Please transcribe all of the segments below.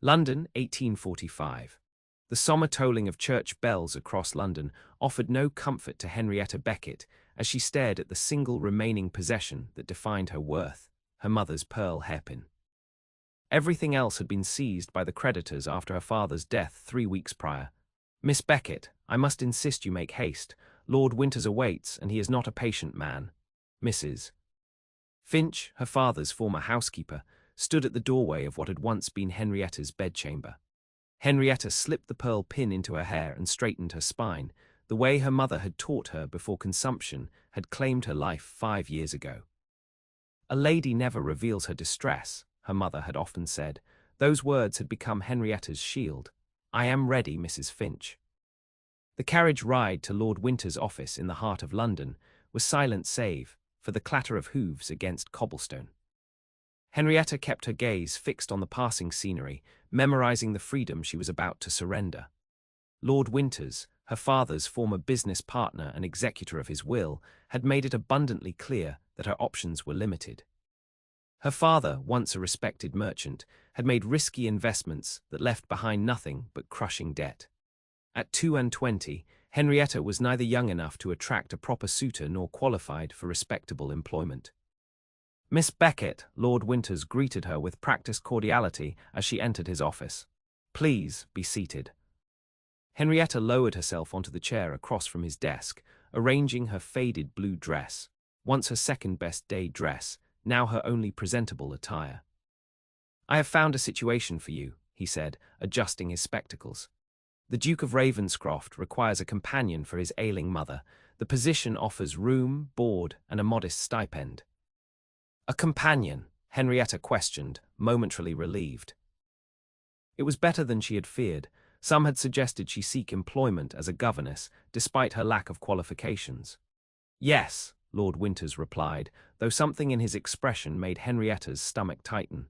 London, 1845. The sombre tolling of church bells across London offered no comfort to Henrietta Beckett as she stared at the single remaining possession that defined her worth, her mother's pearl hairpin. Everything else had been seized by the creditors after her father's death 3 weeks prior. "Miss Beckett, I must insist you make haste. Lord Winters awaits, and he is not a patient man." Mrs. Finch, her father's former housekeeper, stood at the doorway of what had once been Henrietta's bedchamber. Henrietta slipped the pearl pin into her hair and straightened her spine, the way her mother had taught her before consumption had claimed her life 5 years ago. "A lady never reveals her distress," her mother had often said. Those words had become Henrietta's shield. "I am ready, Mrs. Finch." The carriage ride to Lord Winter's office in the heart of London was silent save for the clatter of hooves against cobblestone. Henrietta kept her gaze fixed on the passing scenery, memorizing the freedom she was about to surrender. Lord Winters, her father's former business partner and executor of his will, had made it abundantly clear that her options were limited. Her father, once a respected merchant, had made risky investments that left behind nothing but crushing debt. At 22, Henrietta was neither young enough to attract a proper suitor nor qualified for respectable employment. "Miss Beckett," Lord Winters greeted her with practiced cordiality as she entered his office. "Please be seated." Henrietta lowered herself onto the chair across from his desk, arranging her faded blue dress, once her second-best day dress, now her only presentable attire. "I have found a situation for you," he said, adjusting his spectacles. "The Duke of Ravenscroft requires a companion for his ailing mother. The position offers room, board, and a modest stipend." "A companion?" Henrietta questioned, momentarily relieved. It was better than she had feared. Some had suggested she seek employment as a governess, despite her lack of qualifications. "Yes," Lord Winters replied, though something in his expression made Henrietta's stomach tighten.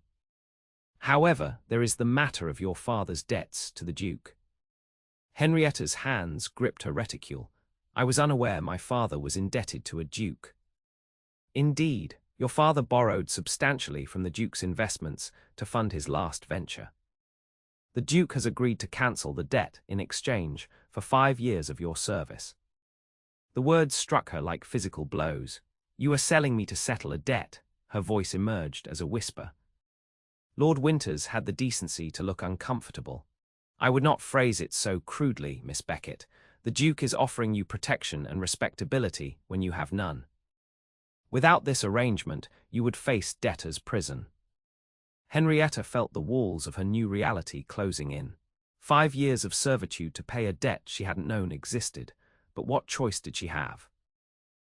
"However, there is the matter of your father's debts to the Duke." Henrietta's hands gripped her reticule. "I was unaware my father was indebted to a duke." "Indeed, your father borrowed substantially from the Duke's investments to fund his last venture. The Duke has agreed to cancel the debt in exchange for 5 years of your service." The words struck her like physical blows. "You are selling me to settle a debt," her voice emerged as a whisper. Lord Winters had the decency to look uncomfortable. "I would not phrase it so crudely, Miss Beckett. The Duke is offering you protection and respectability when you have none. Without this arrangement, you would face debtor's prison." Henrietta felt the walls of her new reality closing in. 5 years of servitude to pay a debt she hadn't known existed, but what choice did she have?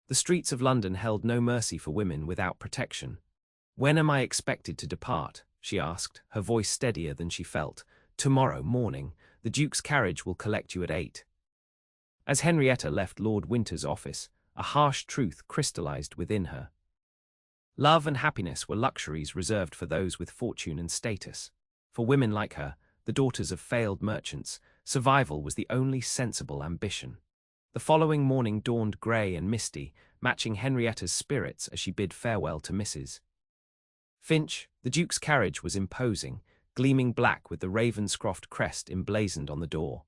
The streets of London held no mercy for women without protection. "When am I expected to depart?" she asked, her voice steadier than she felt. "Tomorrow morning. The Duke's carriage will collect you at 8. As Henrietta left Lord Winter's office, a harsh truth crystallized within her. Love and happiness were luxuries reserved for those with fortune and status. For women like her, the daughters of failed merchants, survival was the only sensible ambition. The following morning dawned grey and misty, matching Henrietta's spirits as she bid farewell to Mrs. Finch. The Duke's carriage was imposing, gleaming black with the Ravenscroft crest emblazoned on the door.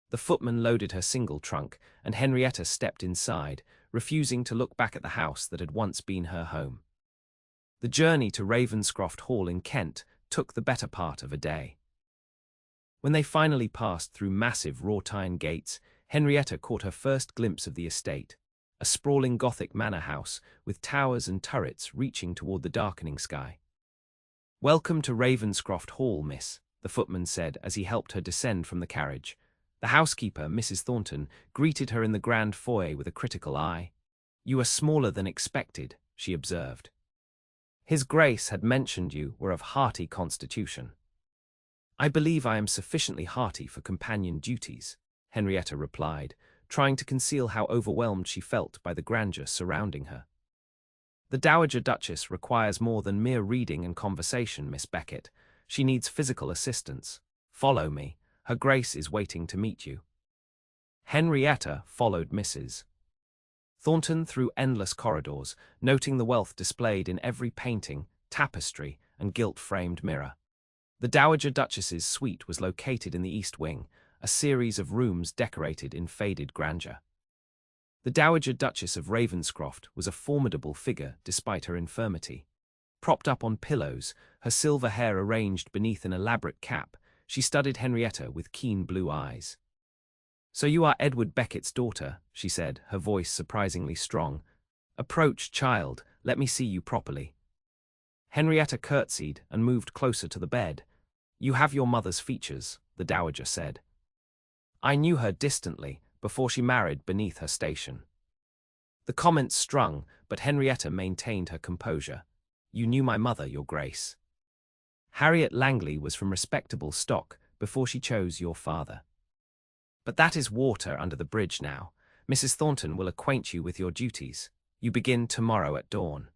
The footman loaded her single trunk, and Henrietta stepped inside, refusing to look back at the house that had once been her home. The journey to Ravenscroft Hall in Kent took the better part of a day. When they finally passed through massive wrought iron gates, Henrietta caught her first glimpse of the estate, a sprawling Gothic manor house with towers and turrets reaching toward the darkening sky. "Welcome to Ravenscroft Hall, miss," the footman said as he helped her descend from the carriage. The housekeeper, Mrs. Thornton, greeted her in the grand foyer with a critical eye. "You are smaller than expected," she observed. "His Grace had mentioned you were of hearty constitution." "I believe I am sufficiently hearty for companion duties," Henrietta replied, trying to conceal how overwhelmed she felt by the grandeur surrounding her. "The Dowager Duchess requires more than mere reading and conversation, Miss Beckett. She needs physical assistance. Follow me. Her Grace is waiting to meet you." Henrietta followed Mrs. Thornton through endless corridors, noting the wealth displayed in every painting, tapestry, and gilt-framed mirror. The Dowager Duchess's suite was located in the East Wing, a series of rooms decorated in faded grandeur. The Dowager Duchess of Ravenscroft was a formidable figure despite her infirmity. Propped up on pillows, her silver hair arranged beneath an elaborate cap, she studied Henrietta with keen blue eyes. "So you are Edward Beckett's daughter," she said, her voice surprisingly strong. "Approach, child, let me see you properly." Henrietta curtsied and moved closer to the bed. "You have your mother's features," the dowager said. "I knew her distantly, before she married beneath her station." The comment stung, but Henrietta maintained her composure. "You knew my mother, your grace. Harriet Langley was from respectable stock before she chose your father. But that is water under the bridge now. Mrs. Thornton will acquaint you with your duties. You begin tomorrow at dawn."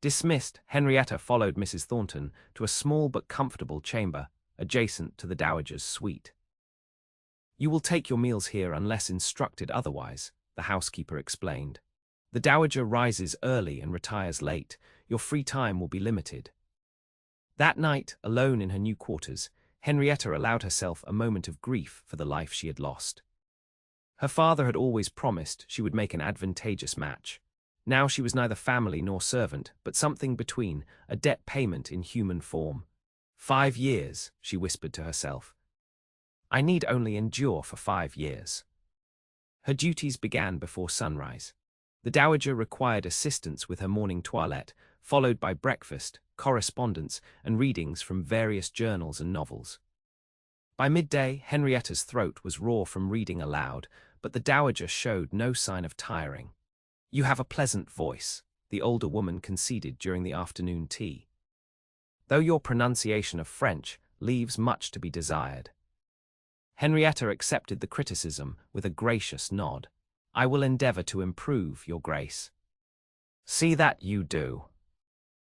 Dismissed, Henrietta followed Mrs. Thornton to a small but comfortable chamber adjacent to the dowager's suite. "You will take your meals here unless instructed otherwise," the housekeeper explained. "The dowager rises early and retires late. Your free time will be limited." That night, alone in her new quarters, Henrietta allowed herself a moment of grief for the life she had lost. Her father had always promised she would make an advantageous match. Now she was neither family nor servant, but something between, a debt payment in human form. 5 years, she whispered to herself. "I need only endure for 5 years." Her duties began before sunrise. The dowager required assistance with her morning toilette, followed by breakfast, correspondence, and readings from various journals and novels. By midday, Henrietta's throat was raw from reading aloud, but the dowager showed no sign of tiring. "You have a pleasant voice," the older woman conceded during the afternoon tea, "though your pronunciation of French leaves much to be desired." Henrietta accepted the criticism with a gracious nod. "I will endeavor to improve, your grace." "See that you do.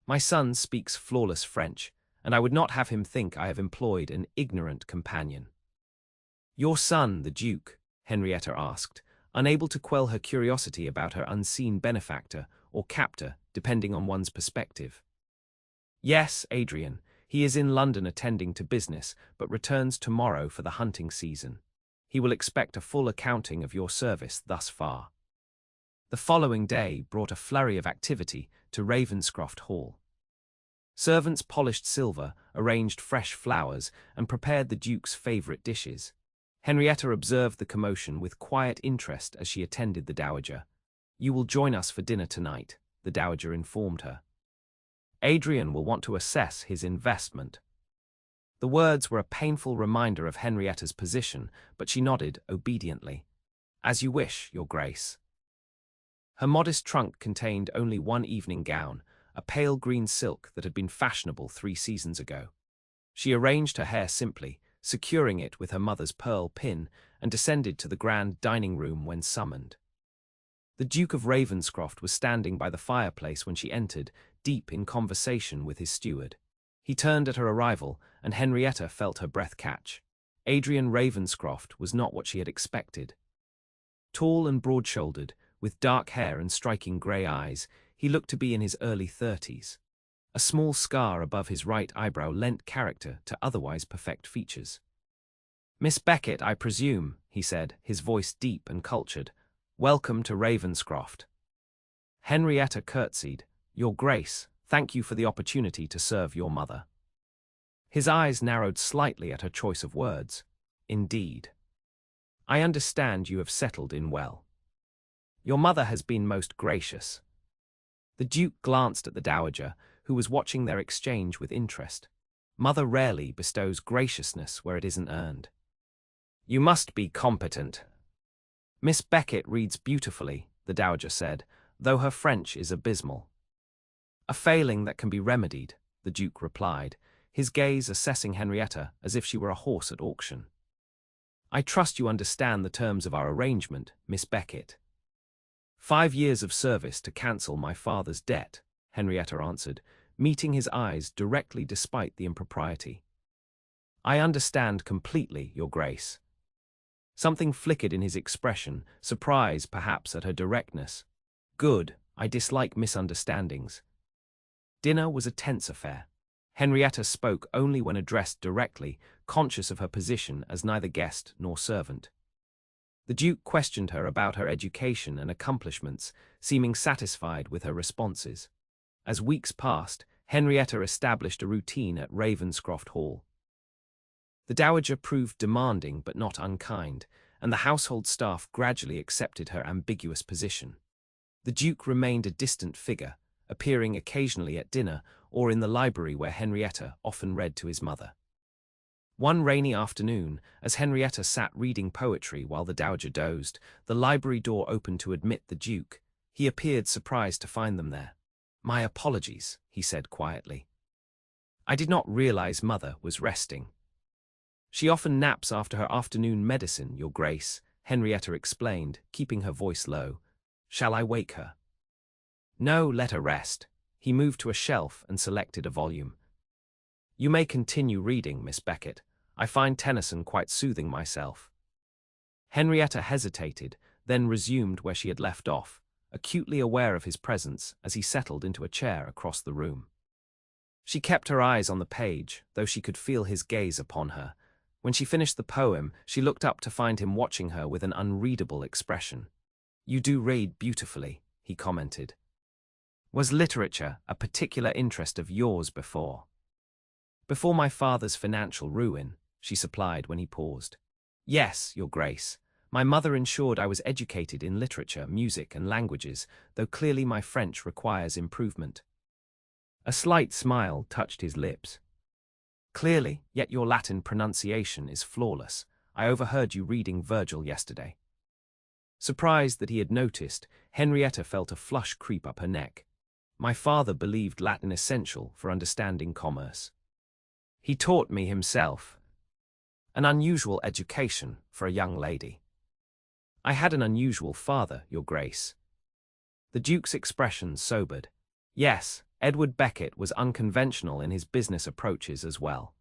My son speaks flawless French, and I would not have him think I have employed an ignorant companion." "Your son, the Duke?" Henrietta asked, unable to quell her curiosity about her unseen benefactor or captor, depending on one's perspective. "Yes, Adrian. He is in London attending to business, but returns tomorrow for the hunting season. He will expect a full accounting of your service thus far." The following day brought a flurry of activity to Ravenscroft Hall. Servants polished silver, arranged fresh flowers, and prepared the Duke's favourite dishes. Henrietta observed the commotion with quiet interest as she attended the dowager. "You will join us for dinner tonight," the dowager informed her. "Adrian will want to assess his investment." The words were a painful reminder of Henrietta's position, but she nodded obediently. "As you wish, your grace." Her modest trunk contained only one evening gown, a pale green silk that had been fashionable 3 seasons ago. She arranged her hair simply, securing it with her mother's pearl pin, and descended to the grand dining room when summoned. The Duke of Ravenscroft was standing by the fireplace when she entered, deep in conversation with his steward. He turned at her arrival, and Henrietta felt her breath catch. Adrian Ravenscroft was not what she had expected. Tall and broad-shouldered, with dark hair and striking grey eyes, he looked to be in his early 30s. A small scar above his right eyebrow lent character to otherwise perfect features. "Miss Beckett, I presume," he said, his voice deep and cultured. "Welcome to Ravenscroft." Henrietta curtsied. "Your Grace, thank you for the opportunity to serve your mother." His eyes narrowed slightly at her choice of words. "Indeed. I understand you have settled in well. Your mother has been most gracious." The Duke glanced at the dowager, who was watching their exchange with interest. Mother rarely bestows graciousness where it isn't earned. "You must be competent." "Miss Beckett reads beautifully," the dowager said, though her French is abysmal. "A failing that can be remedied," the Duke replied, his gaze assessing Henrietta as if she were a horse at auction. "I trust you understand the terms of our arrangement, Miss Beckett." 5 years of service to cancel my father's debt," Henrietta answered, meeting his eyes directly despite the impropriety. "I understand completely, your grace." Something flickered in his expression, surprise perhaps at her directness. "Good, I dislike misunderstandings." Dinner was a tense affair. Henrietta spoke only when addressed directly, conscious of her position as neither guest nor servant. The Duke questioned her about her education and accomplishments, seeming satisfied with her responses. As weeks passed, Henrietta established a routine at Ravenscroft Hall. The Dowager proved demanding but not unkind, and the household staff gradually accepted her ambiguous position. The Duke remained a distant figure, appearing occasionally at dinner or in the library where Henrietta often read to his mother. One rainy afternoon, as Henrietta sat reading poetry while the Dowager dozed, the library door opened to admit the Duke. He appeared surprised to find them there. "My apologies," he said quietly. "I did not realize Mother was resting." "She often naps after her afternoon medicine, Your Grace," Henrietta explained, keeping her voice low. "Shall I wake her?" "No, let her rest." He moved to a shelf and selected a volume. "You may continue reading, Miss Beckett. I find Tennyson quite soothing myself." Henrietta hesitated, then resumed where she had left off, acutely aware of his presence as he settled into a chair across the room. She kept her eyes on the page, though she could feel his gaze upon her. When she finished the poem, she looked up to find him watching her with an unreadable expression. "You do read beautifully," he commented. "Was literature a particular interest of yours before?" "Before my father's financial ruin," she supplied when he paused. "Yes, Your Grace. My mother ensured I was educated in literature, music, and languages, though clearly my French requires improvement." A slight smile touched his lips. "Clearly, yet your Latin pronunciation is flawless. I overheard you reading Virgil yesterday." Surprised that he had noticed, Henrietta felt a flush creep up her neck. "My father believed Latin essential for understanding commerce. He taught me himself. An unusual education for a young lady." "I had an unusual father, Your Grace." The Duke's expression sobered. "Yes, Edward Beckett was unconventional in his business approaches as well.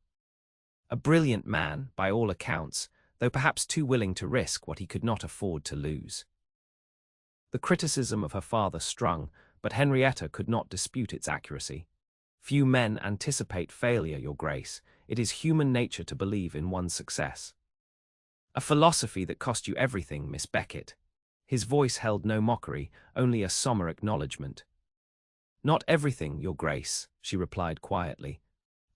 A brilliant man, by all accounts, though perhaps too willing to risk what he could not afford to lose." The criticism of her father strung, but Henrietta could not dispute its accuracy. "Few men anticipate failure, Your Grace. It is human nature to believe in one's success." "A philosophy that cost you everything, Miss Beckett." His voice held no mockery, only a sombre acknowledgement. "Not everything, Your Grace," she replied quietly.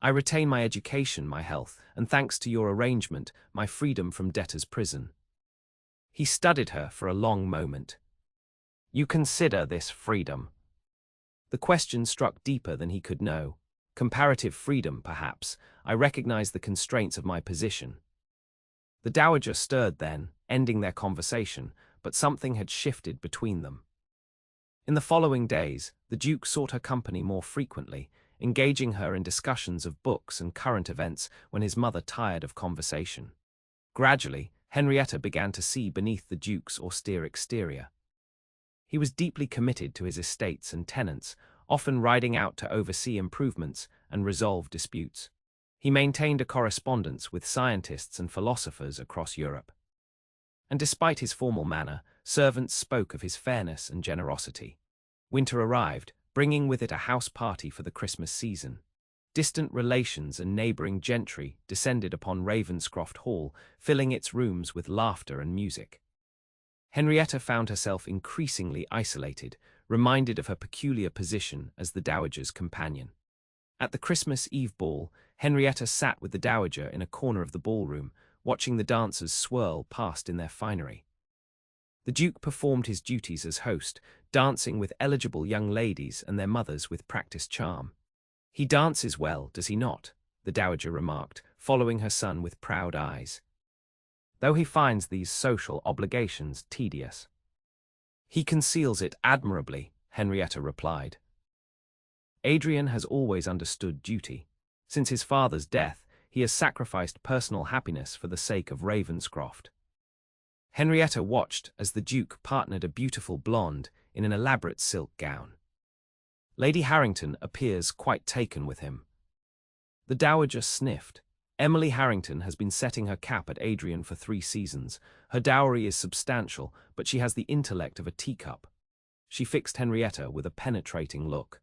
"I retain my education, my health, and thanks to your arrangement, my freedom from debtor's prison." He studied her for a long moment. "You consider this freedom?" The question struck deeper than he could know. "Comparative freedom, perhaps. I recognize the constraints of my position." The Dowager stirred then, ending their conversation, but something had shifted between them. In the following days, the Duke sought her company more frequently, engaging her in discussions of books and current events when his mother tired of conversation. Gradually, Henrietta began to see beneath the Duke's austere exterior. He was deeply committed to his estates and tenants, often riding out to oversee improvements and resolve disputes. He maintained a correspondence with scientists and philosophers across Europe. And despite his formal manner, servants spoke of his fairness and generosity. Winter arrived, bringing with it a house party for the Christmas season. Distant relations and neighbouring gentry descended upon Ravenscroft Hall, filling its rooms with laughter and music. Henrietta found herself increasingly isolated, reminded of her peculiar position as the Dowager's companion. At the Christmas Eve ball, Henrietta sat with the Dowager in a corner of the ballroom, watching the dancers swirl past in their finery. The Duke performed his duties as host, dancing with eligible young ladies and their mothers with practiced charm. "He dances well, does he not?" the Dowager remarked, following her son with proud eyes. "Though he finds these social obligations tedious." "He conceals it admirably," Henrietta replied. "Adrian has always understood duty. Since his father's death, he has sacrificed personal happiness for the sake of Ravenscroft." Henrietta watched as the Duke partnered a beautiful blonde in an elaborate silk gown. "Lady Harrington appears quite taken with him." The Dowager sniffed. "Emily Harrington has been setting her cap at Adrian for 3 seasons. Her dowry is substantial, but she has the intellect of a teacup." She fixed Henrietta with a penetrating look.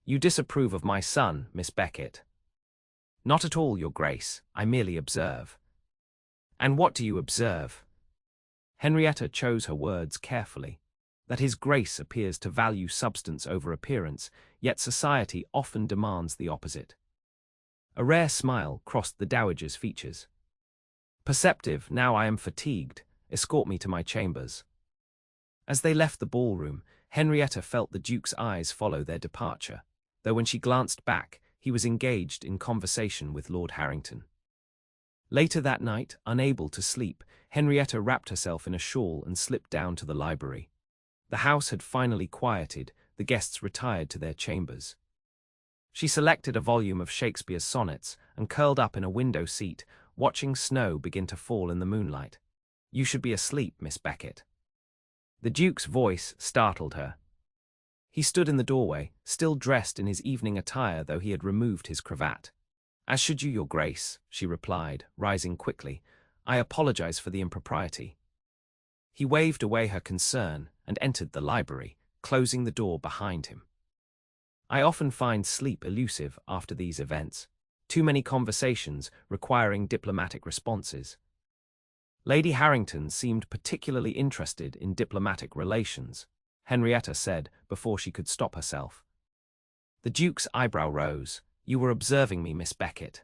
You disapprove of my son, Miss Beckett. Not at all, Your Grace, I merely observe. And what do you observe? Henrietta chose her words carefully. That his Grace appears to value substance over appearance, yet society often demands the opposite. A rare smile crossed the dowager's features. Perceptive, now I am fatigued. Escort me to my chambers. As they left the ballroom, Henrietta felt the Duke's eyes follow their departure, though when she glanced back, he was engaged in conversation with Lord Harrington. Later that night, unable to sleep, Henrietta wrapped herself in a shawl and slipped down to the library. The house had finally quieted, the guests retired to their chambers. She selected a volume of Shakespeare's sonnets and curled up in a window seat, watching snow begin to fall in the moonlight. You should be asleep, Miss Beckett. The Duke's voice startled her. He stood in the doorway, still dressed in his evening attire though he had removed his cravat. As should you, Your Grace, she replied, rising quickly. I apologize for the impropriety. He waved away her concern and entered the library, closing the door behind him. I often find sleep elusive after these events. Too many conversations requiring diplomatic responses. Lady Harrington seemed particularly interested in diplomatic relations, Henrietta said before she could stop herself. The Duke's eyebrow rose. You were observing me, Miss Beckett.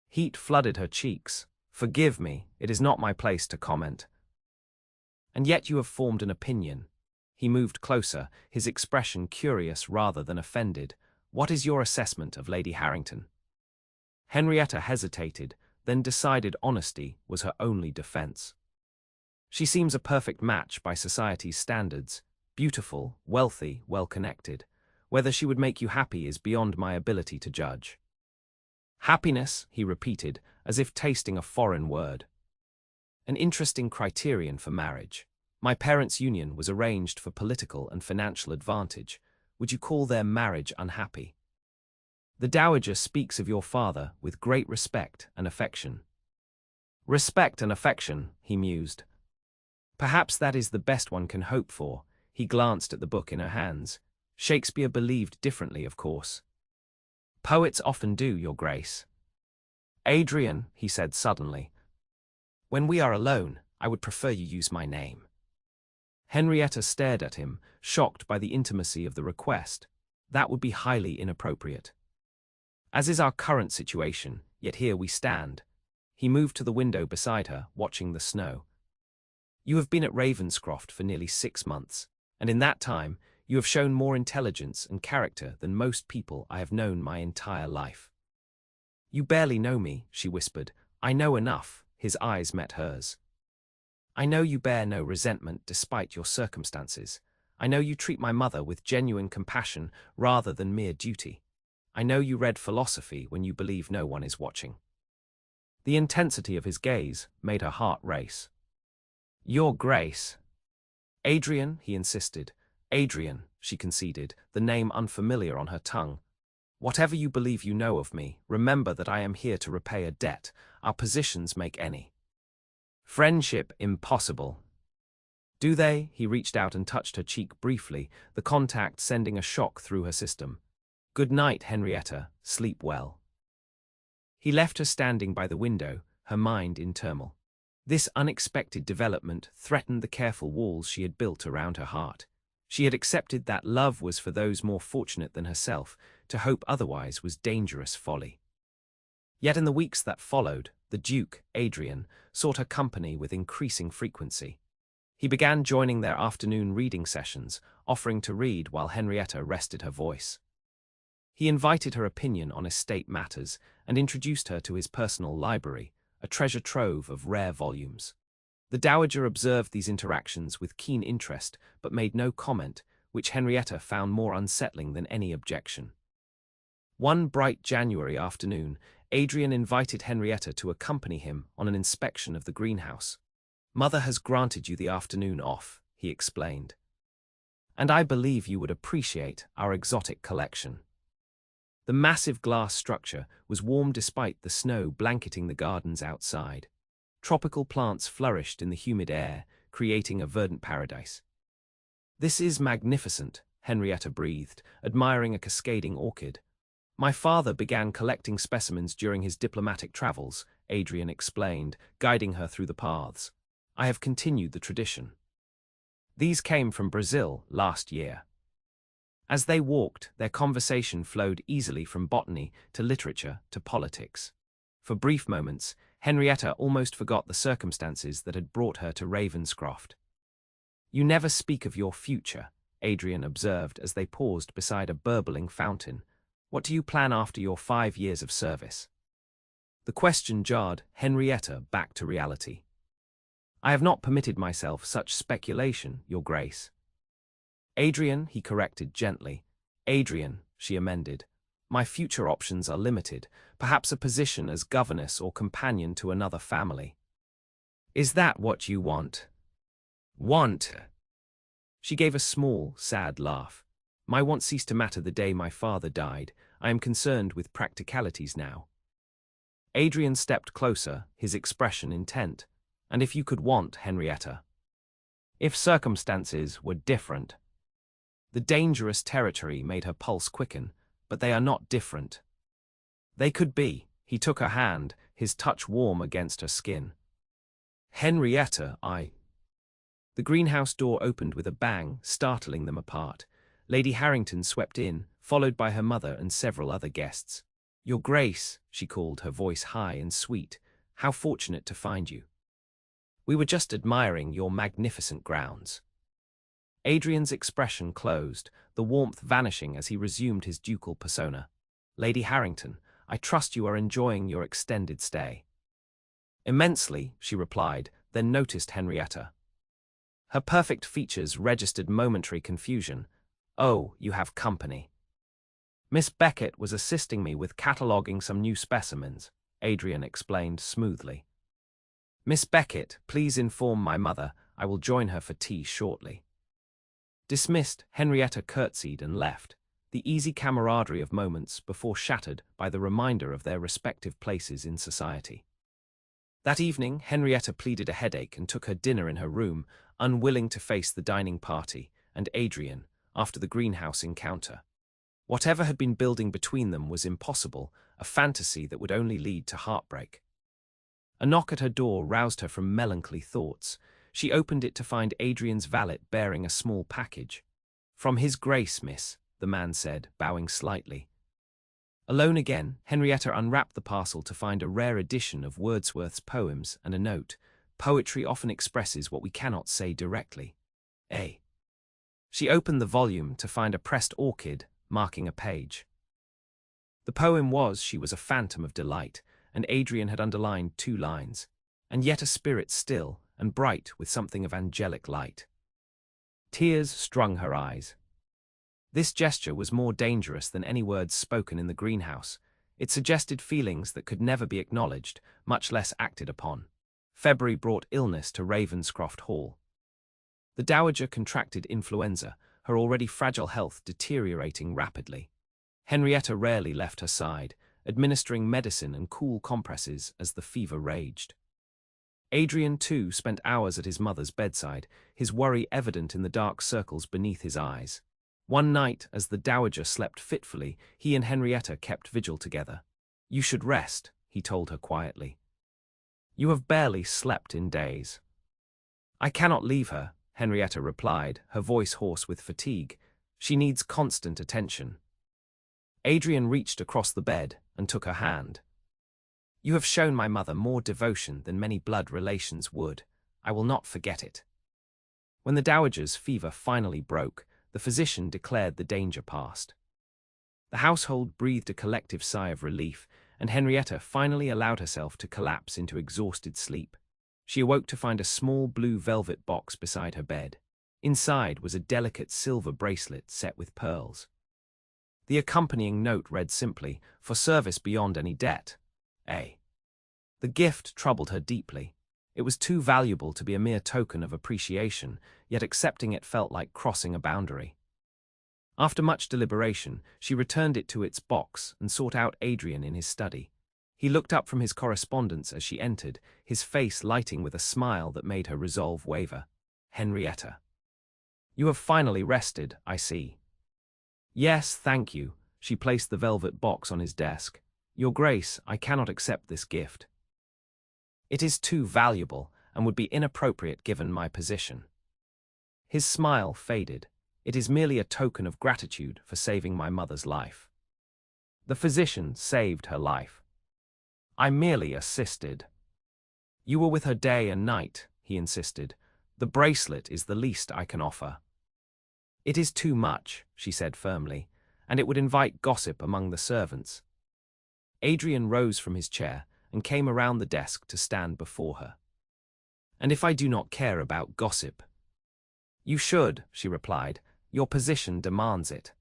Heat flooded her cheeks. Forgive me, it is not my place to comment. And yet you have formed an opinion. He moved closer, his expression curious rather than offended. What is your assessment of Lady Harrington? Henrietta hesitated, then decided honesty was her only defense. She seems a perfect match by society's standards, beautiful, wealthy, well-connected. Whether she would make you happy is beyond my ability to judge. Happiness, he repeated, as if tasting a foreign word. An interesting criterion for marriage. My parents' union was arranged for political and financial advantage. Would you call their marriage unhappy? The Dowager speaks of your father with great respect and affection. Respect and affection, he mused. Perhaps that is the best one can hope for. He glanced at the book in her hands. Shakespeare believed differently, of course. Poets often do, Your Grace. Adrian, he said suddenly. When we are alone, I would prefer you use my name. Henrietta stared at him, shocked by the intimacy of the request. That would be highly inappropriate. As is our current situation, yet here we stand. He moved to the window beside her, watching the snow. You have been at Ravenscroft for nearly 6 months, and in that time, you have shown more intelligence and character than most people I have known my entire life. You barely know me, she whispered. I know enough. His eyes met hers. I know you bear no resentment despite your circumstances. I know you treat my mother with genuine compassion rather than mere duty. I know you read philosophy when you believe no one is watching. The intensity of his gaze made her heart race. Your Grace. Adrian, he insisted. Adrian, she conceded, the name unfamiliar on her tongue. Whatever you believe you know of me, remember that I am here to repay a debt. Our positions make any. Friendship impossible. Do they? He reached out and touched her cheek briefly, the contact sending a shock through her system. Good night, Henrietta. Sleep well. He left her standing by the window, her mind in turmoil. This unexpected development threatened the careful walls she had built around her heart. She had accepted that love was for those more fortunate than herself. To hope otherwise was dangerous folly. Yet in the weeks that followed, the Duke, Adrian, sought her company with increasing frequency. He began joining their afternoon reading sessions, offering to read while Henrietta rested her voice. He invited her opinion on estate matters and introduced her to his personal library, a treasure trove of rare volumes. The Dowager observed these interactions with keen interest but made no comment, which Henrietta found more unsettling than any objection. One bright January afternoon, Adrian invited Henrietta to accompany him on an inspection of the greenhouse. Mother has granted you the afternoon off, he explained. And I believe you would appreciate our exotic collection. The massive glass structure was warm despite the snow blanketing the gardens outside. Tropical plants flourished in the humid air, creating a verdant paradise. This is magnificent, Henrietta breathed, admiring a cascading orchid. My father began collecting specimens during his diplomatic travels, Adrian explained, guiding her through the paths. I have continued the tradition. These came from Brazil last year. As they walked, their conversation flowed easily from botany to literature to politics. For brief moments, Henrietta almost forgot the circumstances that had brought her to Ravenscroft. You never speak of your future, Adrian observed as they paused beside a burbling fountain. What do you plan after your 5 years of service? The question jarred Henrietta back to reality. I have not permitted myself such speculation, Your Grace. Adrian, he corrected gently. Adrian, she amended. My future options are limited, perhaps a position as governess or companion to another family. Is that what you want? Want? She gave a small, sad laugh. My want ceased to matter the day my father died. I am concerned with practicalities now. Adrian stepped closer, his expression intent. And if you could want, Henrietta? If circumstances were different. The dangerous territory made her pulse quicken, but they are not different. They could be. He took her hand, his touch warm against her skin. Henrietta, The greenhouse door opened with a bang, startling them apart. Lady Harrington swept in, followed by her mother and several other guests. Your Grace, she called, her voice high and sweet, how fortunate to find you. We were just admiring your magnificent grounds. Adrian's expression closed, the warmth vanishing as he resumed his ducal persona. Lady Harrington, I trust you are enjoying your extended stay. Immensely, she replied, then noticed Henrietta. Her perfect features registered momentary confusion. Oh, you have company. Miss Beckett was assisting me with cataloguing some new specimens, Adrian explained smoothly. Miss Beckett, please inform my mother. I will join her for tea shortly. Dismissed, Henrietta curtsied and left, the easy camaraderie of moments before shattered by the reminder of their respective places in society. That evening, Henrietta pleaded a headache and took her dinner in her room, unwilling to face the dining party, and Adrian, after the greenhouse encounter. Whatever had been building between them was impossible, a fantasy that would only lead to heartbreak. A knock at her door roused her from melancholy thoughts. She opened it to find Adrian's valet bearing a small package. From His Grace, miss, the man said, bowing slightly. Alone again, Henrietta unwrapped the parcel to find a rare edition of Wordsworth's poems and a note. Poetry often expresses what we cannot say directly. She opened the volume to find a pressed orchid marking a page. The poem was, she was a phantom of delight, and Adrian had underlined 2 lines, and yet a spirit still and bright with something of angelic light. Tears strung her eyes. This gesture was more dangerous than any words spoken in the greenhouse. It suggested feelings that could never be acknowledged, much less acted upon. February brought illness to Ravenscroft Hall. The Dowager contracted influenza, her already fragile health deteriorating rapidly. Henrietta rarely left her side, administering medicine and cool compresses as the fever raged. Adrian, too, spent hours at his mother's bedside, his worry evident in the dark circles beneath his eyes. One night, as the Dowager slept fitfully, he and Henrietta kept vigil together. You should rest, he told her quietly. You have barely slept in days. I cannot leave her, Henrietta replied, her voice hoarse with fatigue. She needs constant attention. Adrian reached across the bed and took her hand. You have shown my mother more devotion than many blood relations would. I will not forget it. When the Dowager's fever finally broke, the physician declared the danger past. The household breathed a collective sigh of relief, and Henrietta finally allowed herself to collapse into exhausted sleep. She awoke to find a small blue velvet box beside her bed. Inside was a delicate silver bracelet set with pearls. The accompanying note read simply, "For service beyond any debt. A." The gift troubled her deeply. It was too valuable to be a mere token of appreciation, yet accepting it felt like crossing a boundary. After much deliberation, she returned it to its box and sought out Adrian in his study. He looked up from his correspondence as she entered, his face lighting with a smile that made her resolve waver. Henrietta. You have finally rested, I see. Yes, thank you. She placed the velvet box on his desk. Your Grace, I cannot accept this gift. It is too valuable and would be inappropriate given my position. His smile faded. It is merely a token of gratitude for saving my mother's life. The physician saved her life. I merely assisted. You were with her day and night, he insisted. The bracelet is the least I can offer. It is too much, she said firmly, and it would invite gossip among the servants. Adrian rose from his chair and came around the desk to stand before her. And if I do not care about gossip? You should, she replied. Your position demands it.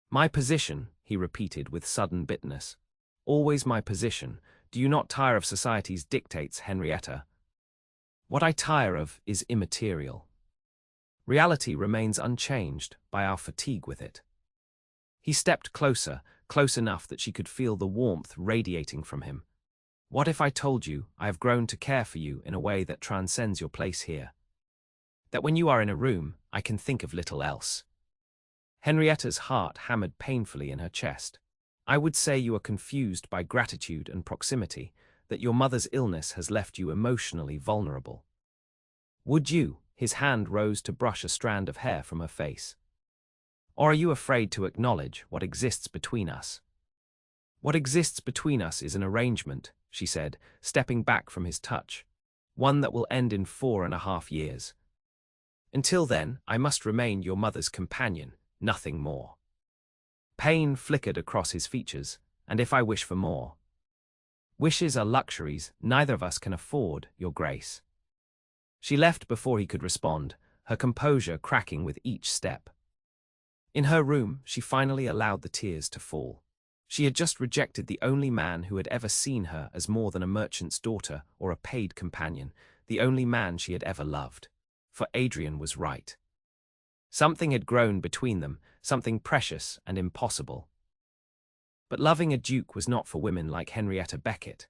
My position, he repeated with sudden bitterness. Always my position. Do you not tire of society's dictates, Henrietta? What I tire of is immaterial. Reality remains unchanged by our fatigue with it. He stepped closer, close enough that she could feel the warmth radiating from him. What if I told you I have grown to care for you in a way that transcends your place here? That when you are in a room, I can think of little else. Henrietta's heart hammered painfully in her chest. I would say you are confused by gratitude and proximity, that your mother's illness has left you emotionally vulnerable. Would you? His hand rose to brush a strand of hair from her face. Or are you afraid to acknowledge what exists between us? What exists between us is an arrangement, she said, stepping back from his touch. One that will end in 4.5 years. Until then, I must remain your mother's companion, nothing more. Pain flickered across his features, and if I wish for more. Wishes are luxuries neither of us can afford, Your Grace. She left before he could respond, her composure cracking with each step. In her room, she finally allowed the tears to fall. She had just rejected the only man who had ever seen her as more than a merchant's daughter or a paid companion, the only man she had ever loved. For Adrian was right. Something had grown between them, something precious and impossible. But loving a duke was not for women like Henrietta Beckett.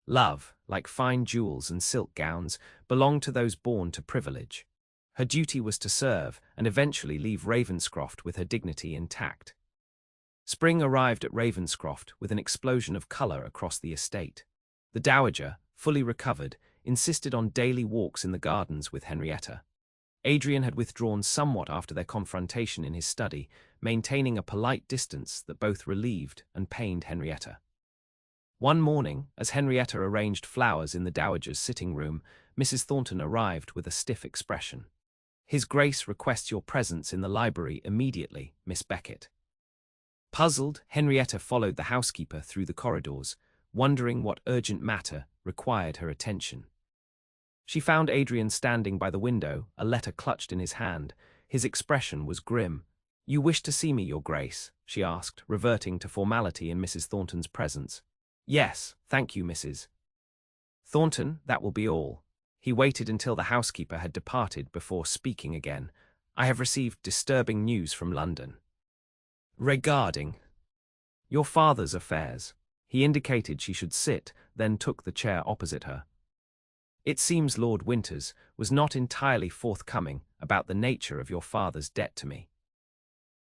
Love, like fine jewels and silk gowns, belonged to those born to privilege. Her duty was to serve and eventually leave Ravenscroft with her dignity intact. Spring arrived at Ravenscroft with an explosion of colour across the estate. The Dowager, fully recovered, insisted on daily walks in the gardens with Henrietta. Adrian had withdrawn somewhat after their confrontation in his study, maintaining a polite distance that both relieved and pained Henrietta. One morning, as Henrietta arranged flowers in the Dowager's sitting room, Mrs. Thornton arrived with a stiff expression. His Grace requests your presence in the library immediately, Miss Beckett. Puzzled, Henrietta followed the housekeeper through the corridors, wondering what urgent matter required her attention. She found Adrian standing by the window, a letter clutched in his hand. His expression was grim. You wish to see me, Your Grace? She asked, reverting to formality in Mrs. Thornton's presence. Yes, thank you, Mrs. Thornton, that will be all. He waited until the housekeeper had departed before speaking again. I have received disturbing news from London. Regarding your father's affairs. He indicated she should sit, then took the chair opposite her. It seems Lord Winters was not entirely forthcoming about the nature of your father's debt to me.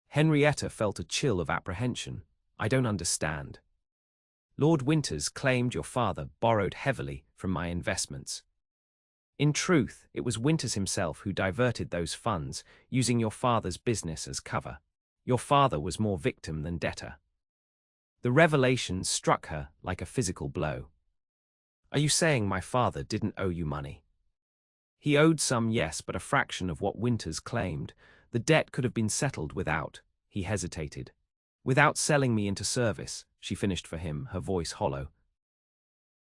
Henrietta felt a chill of apprehension. I don't understand. Lord Winters claimed your father borrowed heavily from my investments. In truth, it was Winters himself who diverted those funds, using your father's business as cover. Your father was more victim than debtor. The revelation struck her like a physical blow. Are you saying my father didn't owe you money? He owed some, yes, but a fraction of what Winters claimed. The debt could have been settled without, he hesitated. Without selling me into service, she finished for him, her voice hollow.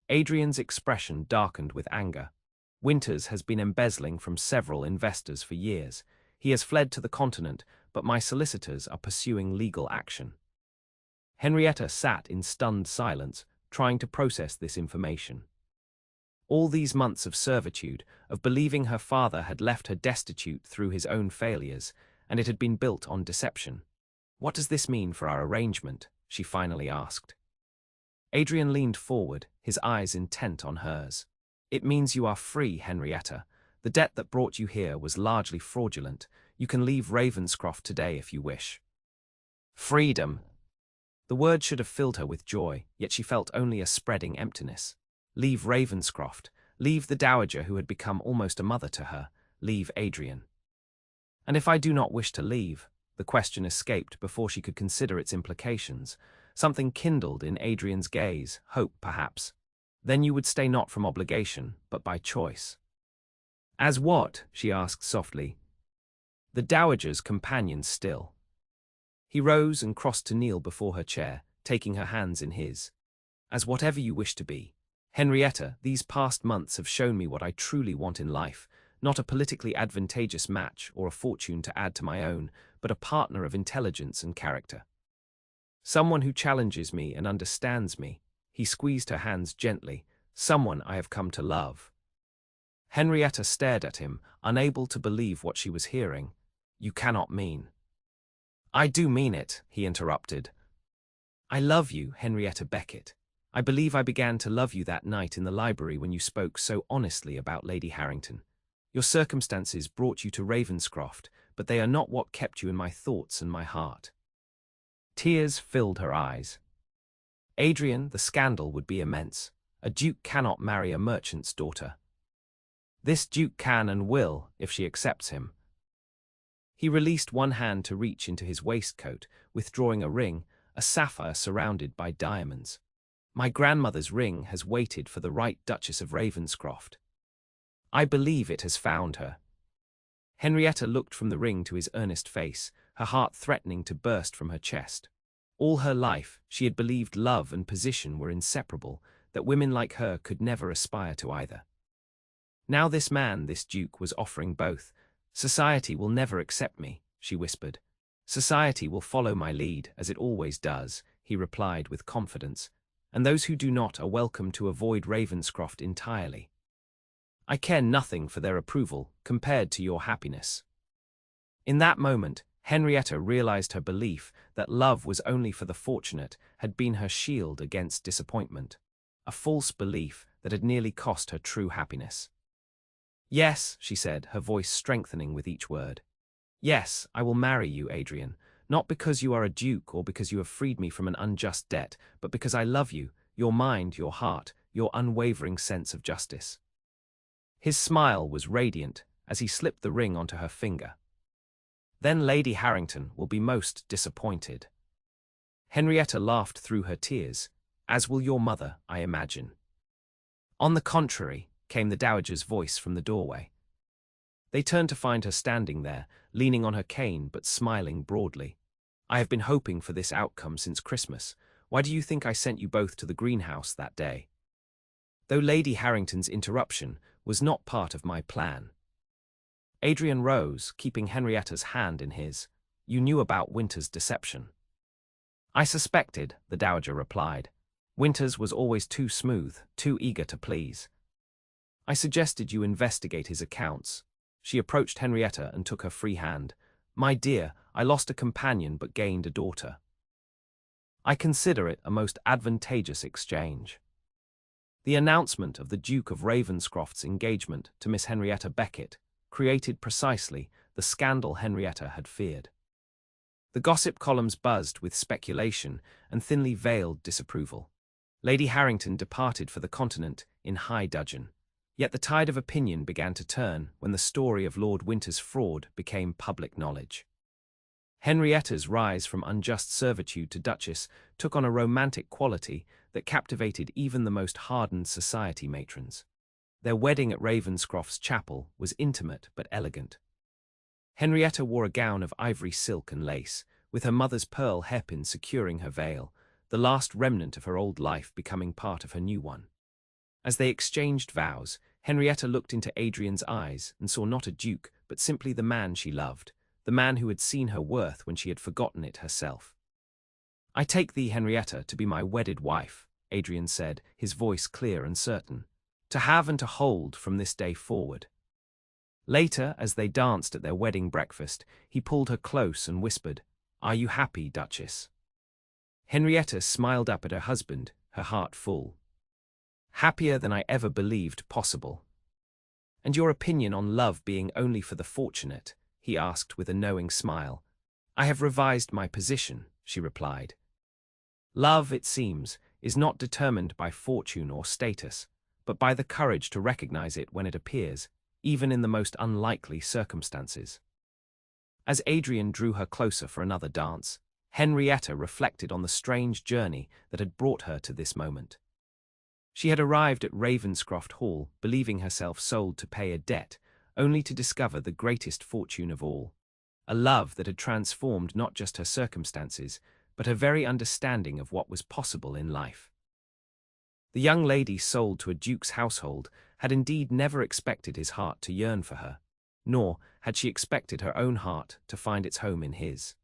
Adrian's expression darkened with anger. Winters has been embezzling from several investors for years. He has fled to the continent, but my solicitors are pursuing legal action. Henrietta sat in stunned silence, trying to process this information. All these months of servitude, of believing her father had left her destitute through his own failures, and it had been built on deception. What does this mean for our arrangement? She finally asked. Adrian leaned forward, his eyes intent on hers. It means you are free, Henrietta. The debt that brought you here was largely fraudulent. You can leave Ravenscroft today if you wish. Freedom! The word should have filled her with joy, yet she felt only a spreading emptiness. Leave Ravenscroft, leave the dowager who had become almost a mother to her, leave Adrian. And if I do not wish to leave, the question escaped before she could consider its implications. Something kindled in Adrian's gaze, hope perhaps. Then you would stay not from obligation, but by choice. As what? She asked softly. The dowager's companion still. He rose and crossed to kneel before her chair, taking her hands in his. As whatever you wish to be. Henrietta, these past months have shown me what I truly want in life, not a politically advantageous match or a fortune to add to my own, but a partner of intelligence and character. Someone who challenges me and understands me. He squeezed her hands gently. Someone I have come to love. Henrietta stared at him, unable to believe what she was hearing. You cannot mean. I do mean it, he interrupted. I love you, Henrietta Beckett. I believe I began to love you that night in the library when you spoke so honestly about Lady Harrington. Your circumstances brought you to Ravenscroft, but they are not what kept you in my thoughts and my heart. Tears filled her eyes. Adrian, the scandal would be immense. A duke cannot marry a merchant's daughter. This duke can and will, if she accepts him. He released one hand to reach into his waistcoat, withdrawing a ring, a sapphire surrounded by diamonds. My grandmother's ring has waited for the right Duchess of Ravenscroft. I believe it has found her. Henrietta looked from the ring to his earnest face, her heart threatening to burst from her chest. All her life, she had believed love and position were inseparable, that women like her could never aspire to either. Now this man, this duke, was offering both. Society will never accept me, she whispered. Society will follow my lead, as it always does, he replied with confidence, and those who do not are welcome to avoid Ravenscroft entirely. I care nothing for their approval compared to your happiness. In that moment, Henrietta realized her belief that love was only for the fortunate had been her shield against disappointment, a false belief that had nearly cost her true happiness. Yes, she said, her voice strengthening with each word. Yes, I will marry you, Adrian, not because you are a duke or because you have freed me from an unjust debt, but because I love you, your mind, your heart, your unwavering sense of justice. His smile was radiant as he slipped the ring onto her finger. Then Lady Harrington will be most disappointed. Henrietta laughed through her tears, as will your mother, I imagine. On the contrary, came the dowager's voice from the doorway. They turned to find her standing there, leaning on her cane but smiling broadly. I have been hoping for this outcome since Christmas. Why do you think I sent you both to the greenhouse that day? Though Lady Harrington's interruption was not part of my plan. Adrian rose, keeping Henrietta's hand in his. You knew about Winter's deception. I suspected, the dowager replied. Winters was always too smooth, too eager to please. I suggested you investigate his accounts. She approached Henrietta and took her free hand. My dear, I lost a companion but gained a daughter. I consider it a most advantageous exchange. The announcement of the Duke of Ravenscroft's engagement to Miss Henrietta Beckett created precisely the scandal Henrietta had feared. The gossip columns buzzed with speculation and thinly veiled disapproval. Lady Harrington departed for the continent in high dudgeon. Yet the tide of opinion began to turn when the story of Lord Winter's fraud became public knowledge. Henrietta's rise from unjust servitude to Duchess took on a romantic quality that captivated even the most hardened society matrons. Their wedding at Ravenscroft's chapel was intimate but elegant. Henrietta wore a gown of ivory silk and lace, with her mother's pearl hairpin securing her veil, the last remnant of her old life becoming part of her new one. As they exchanged vows, Henrietta looked into Adrian's eyes and saw not a duke, but simply the man she loved, the man who had seen her worth when she had forgotten it herself. I take thee, Henrietta, to be my wedded wife, Adrian said, his voice clear and certain, to have and to hold from this day forward. Later, as they danced at their wedding breakfast, he pulled her close and whispered, Are you happy, Duchess? Henrietta smiled up at her husband, her heart full. Happier than I ever believed possible. And your opinion on love being only for the fortunate? He asked with a knowing smile. I have revised my position, she replied. Love, it seems, is not determined by fortune or status, but by the courage to recognize it when it appears, even in the most unlikely circumstances. As Adrian drew her closer for another dance, Henrietta reflected on the strange journey that had brought her to this moment. She had arrived at Ravenscroft Hall, believing herself sold to pay a debt, only to discover the greatest fortune of all, a love that had transformed not just her circumstances, but her very understanding of what was possible in life. The young lady sold to a duke's household had indeed never expected his heart to yearn for her, nor had she expected her own heart to find its home in his.